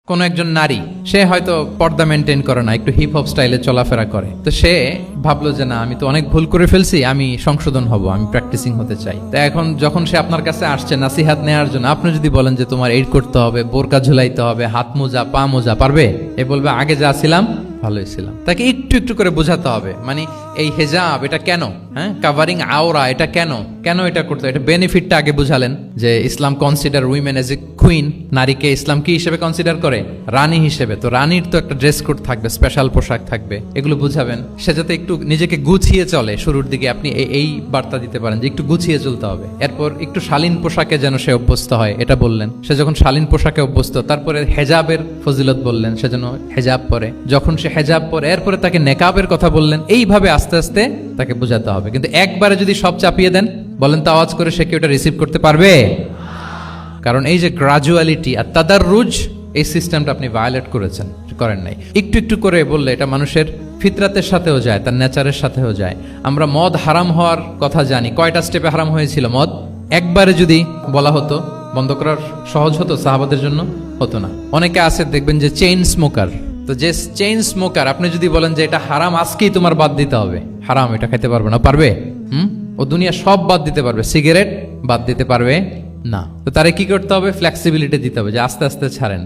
কোন একজন নারী সে হয়তো পর্দা মেনটেন করে না, একটু হিপ হপ স্টাইলে চলাফেরা করে, তো সে ভাবলো যে না, আমি তো অনেক ভুল করে ফেলছি, আমি সংশোধন হব, আমি প্র্যাকটিসিং হতে চাই। তো এখন যখন সে আপনার কাছে আসছে নাসিহাত নেওয়ার জন্য, আপনি যদি বলেন যে তোমার এইড করতে হবে, বোরকা ঝুলাইতে হবে, হাত মোজা পা মোজা, পারবে? এ বলবে আগে যা ছিলাম ভালোই ছিলাম। তাকে একটু একটু করে বোঝাতে হবে, মানে এই হেজাব এটা কেন, হ্যাঁ, কাভারিং আওরা এটা কেন এটা করতে, এটা বেনিফিটটা আগে বুঝালেন যে Islam consider women as a queen, নারীকে ইসলাম কি হিসেবে কনসিডার করে? রানী হিসেবে। তো রানীর তো একটা ড্রেস কোড থাকবে, স্পেশাল পোশাক থাকবে, এগুলো বুঝাবেন। সে যাতে একটু নিজেকে গুছিয়ে চলে, শুরুর দিকে আপনি এই বার্তা দিতে পারেন যে একটু গুছিয়ে চলতে হবে। এরপর একটু শালীন পোশাকে যেন সে অভ্যস্ত হয়, এটা বললেন। সে যখন শালীন পোশাকে অভ্যস্ত, তারপরে হেজাবের ফজিলত বললেন, সে যেন হেজাব পরে। যখন সে হেজাব পরে, এরপরে তাকে নেকাবের কথা বললেন। এইভাবে আস্তে আস্তে তাকে বোঝাতে হবে। কিন্তু একবারে যদি সব চাপিয়ে দেন, বলেন তো আওয়াজ করে, সে কি ওটা রিসিভ করতে পারবে? কারণ এই যে গ্রাজুয়ালিটি আর তাদাররুজ, এই সিস্টেমটা আপনি ভায়োলেট করেন নাই। একটু একটু করে বললে এটা মানুষের ফিতরাতের সাথেও যায়, তার নেচারের সাথেও যায়। আমরা মদ হারাম হওয়ার কথা জানি। কয়টা স্টেপে হারাম হয়েছিল মদ? একবারে যদি বলা হতো বন্ধ করার সহজ হতো সাহাবাদের জন্য? হতো না। অনেকে আছে দেখবেন যে চেইন স্মোকার। তো যে চেইন স্মোকার, আপনি যদি বলেন যে এটা হারাম, আজকেই তোমার বাদ দিতে হবে, হারাম, এটা খেতে পারবে না, পারবে? ও দুনিয়া সব বাদ দিতে পারবে, সিগারেট বাদ দিতে পারবে না। তো তারে কি করতে হবে? ফ্লেক্সিবিলিটি দিতে হবে, যে আস্তে আস্তে ছাড়েন।